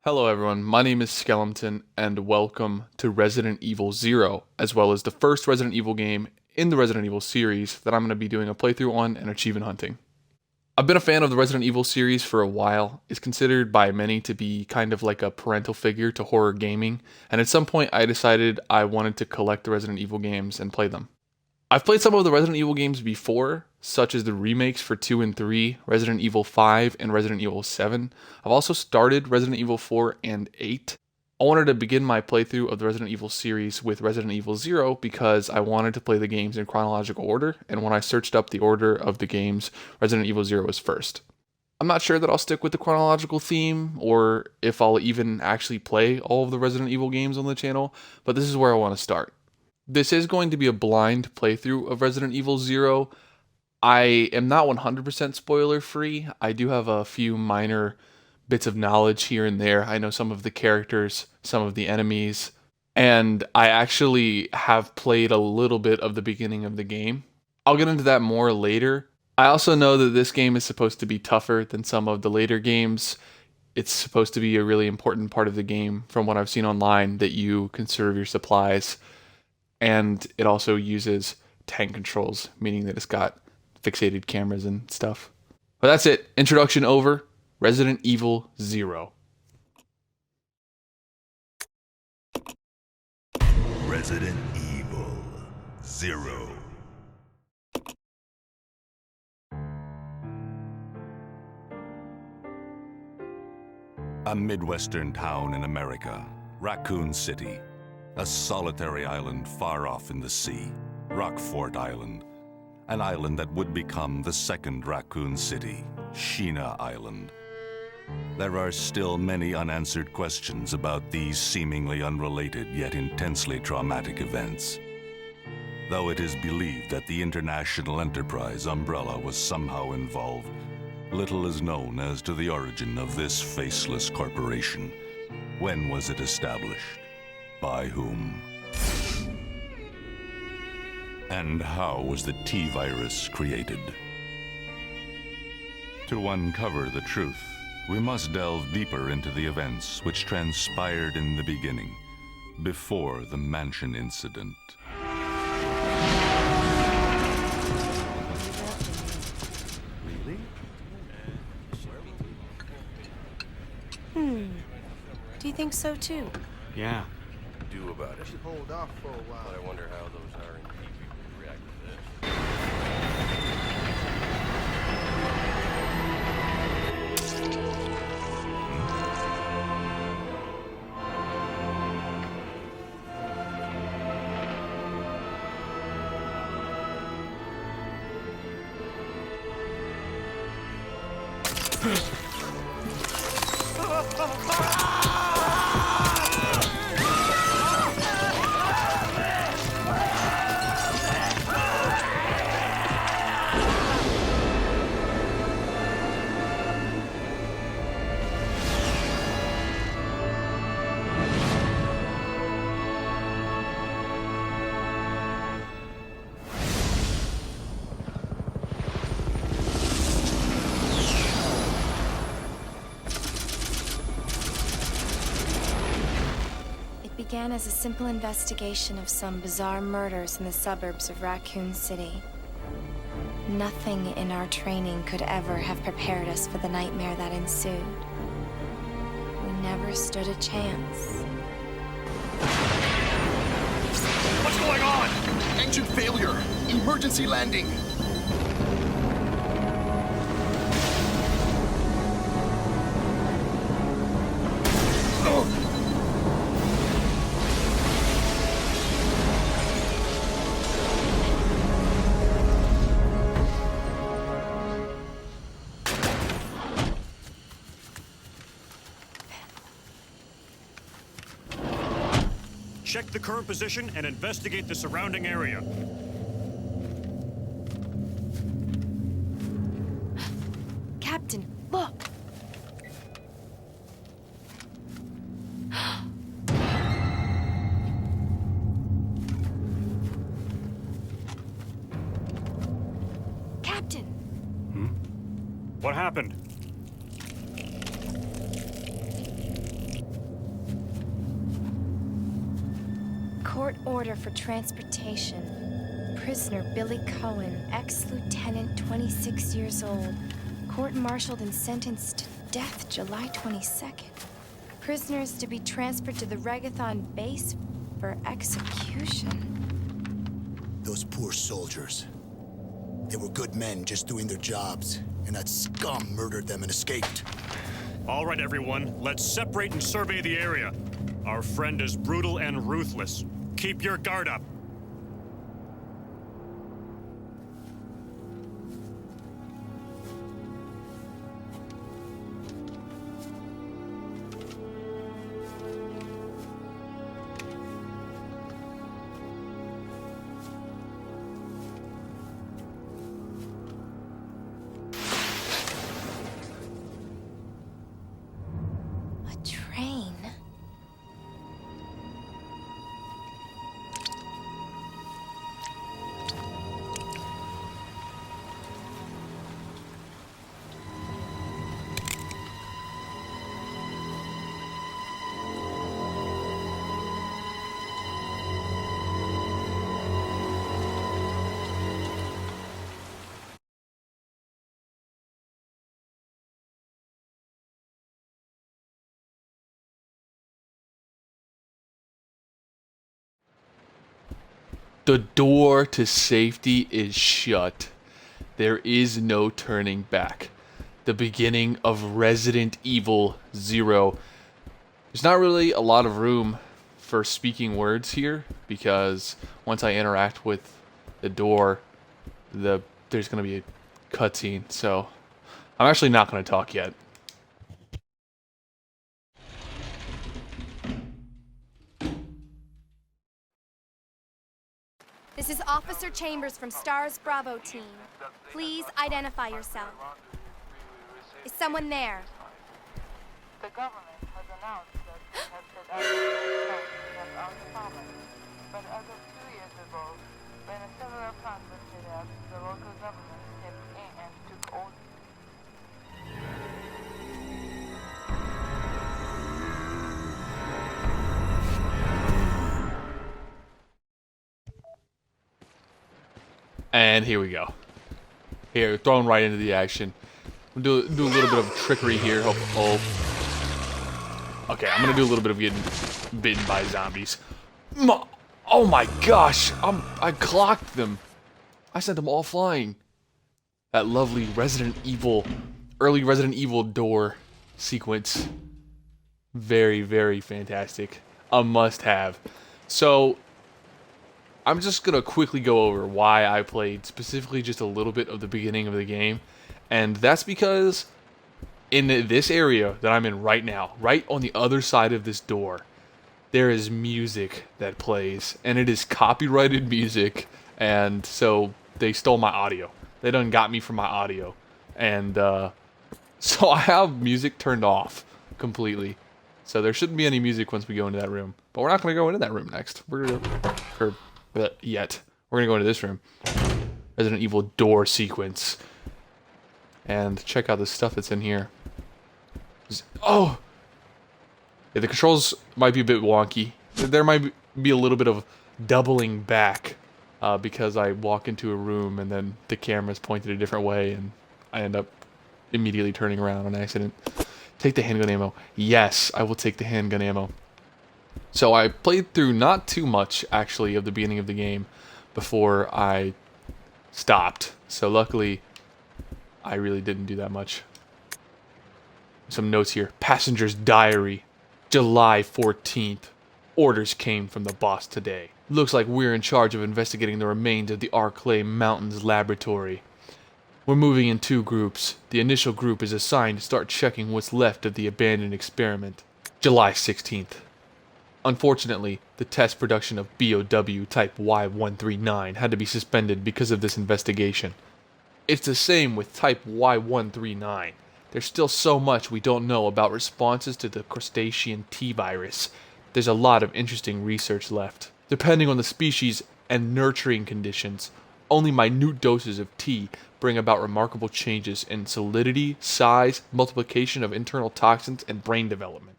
Hello everyone, my name is Skeleton and welcome to Resident Evil 0, as well as the first Resident Evil game in the Resident Evil series that I'm going to be doing a playthrough on and achievement hunting. I've been a fan of the Resident Evil series for a while. It's considered by many to be kind of like a parental figure to horror gaming, and at some point I decided I wanted to collect the Resident Evil games and play them. I've played some of the Resident Evil games before, such as the remakes for 2 and 3, Resident Evil 5, and Resident Evil 7. I've also started Resident Evil 4 and 8. I wanted to begin my playthrough of the Resident Evil series with Resident Evil 0 because I wanted to play the games in chronological order, and when I searched up the order of the games, Resident Evil 0 was first. I'm not sure that I'll stick with the chronological theme, or if I'll even actually play all of the Resident Evil games on the channel, but this is where I want to start. This is going to be a blind playthrough of Resident Evil 0. I am not 100% spoiler free. I do have a few minor bits of knowledge here and there. I know some of the characters, some of the enemies, and I actually have played a little bit of the beginning of the game. I'll get into that more later. I also know that this game is supposed to be tougher than some of the later games. It's supposed to be a really important part of the game, from what I've seen online, that you conserve your supplies. And it also uses tank controls, meaning that it's got fixated cameras and stuff. But that's it. Introduction over. Resident Evil 0. Resident Evil 0. A Midwestern town in America, Raccoon City. A solitary island far off in the sea, Rockfort Island. An island that would become the second Raccoon City, Sheena Island. There are still many unanswered questions about these seemingly unrelated yet intensely traumatic events. Though it is believed that the International Enterprise umbrella was somehow involved, little is known as to the origin of this faceless corporation. When was it established? By whom? And how was the T-Virus created? To uncover the truth, we must delve deeper into the events which transpired in the beginning, before the Mansion incident. Do you think so too? Yeah. Do about it. Should hold off for a while. But I wonder how those R&D people would react to this. It began as a simple investigation of some bizarre murders in the suburbs of Raccoon City. Nothing in our training could ever have prepared us for the nightmare that ensued. We never stood a chance. What's going on? Engine failure. Emergency landing. Check the current position and investigate the surrounding area. Captain, look! Captain! What happened? Court order for transportation. Prisoner Billy Cohen, ex-lieutenant, 26 years old. Court-martialed and sentenced to death July 22nd. Prisoners to be transferred to the Regathon base for execution. Those poor soldiers. They were good men just doing their jobs, and that scum murdered them and escaped. All right, everyone, let's separate and survey the area. Our friend is brutal and ruthless. Keep your guard up. A train? The door to safety is shut. There is no turning back. The beginning of Resident Evil 0. There's not really a lot of room for speaking words here because once I interact with the door, there's going to be a cutscene. So I'm actually not going to talk yet. This is Officer Chambers from STARS Bravo team. Please identify yourself. Is someone there? The government has announced that it has set out to have our department. But as of 2 years ago, when several plans were set up, the local government stepped in and took over. And here we go. Here, thrown right into the action. We'll do a little bit of trickery here. Oh. Okay, I'm gonna do a little bit of getting bitten by zombies. Oh my gosh! I clocked them. I sent them all flying. That lovely early Resident Evil door sequence. Very, very fantastic. A must-have. So, I'm just going to quickly go over why I played specifically just a little bit of the beginning of the game. And that's because in this area that I'm in right now, right on the other side of this door, there is music that plays. And it is copyrighted music. And so they stole my audio. They done got me from my audio. And so I have music turned off completely. So there shouldn't be any music once we go into that room. But we're not going to go into that room next. We're going to... yet. We're gonna go into this room. Resident Evil door sequence. And check out the stuff that's in here. Oh! Yeah, the controls might be a bit wonky. There might be a little bit of doubling back because I walk into a room and then the camera's pointed a different way and I end up immediately turning around on accident. Take the handgun ammo. Yes, I will take the handgun ammo. So I played through not too much, actually, of the beginning of the game before I stopped. So luckily, I really didn't do that much. Some notes here. Passenger's diary. July 14th. Orders came from the boss today. Looks like we're in charge of investigating the remains of the Arklay Mountains laboratory. We're moving in 2 groups. The initial group is assigned to start checking what's left of the abandoned experiment. July 16th. Unfortunately, the test production of BOW Type Y139 had to be suspended because of this investigation. It's the same with Type Y139. There's still so much we don't know about responses to the crustacean T-virus. There's a lot of interesting research left. Depending on the species and nurturing conditions, only minute doses of T bring about remarkable changes in solidity, size, multiplication of internal toxins, and brain development.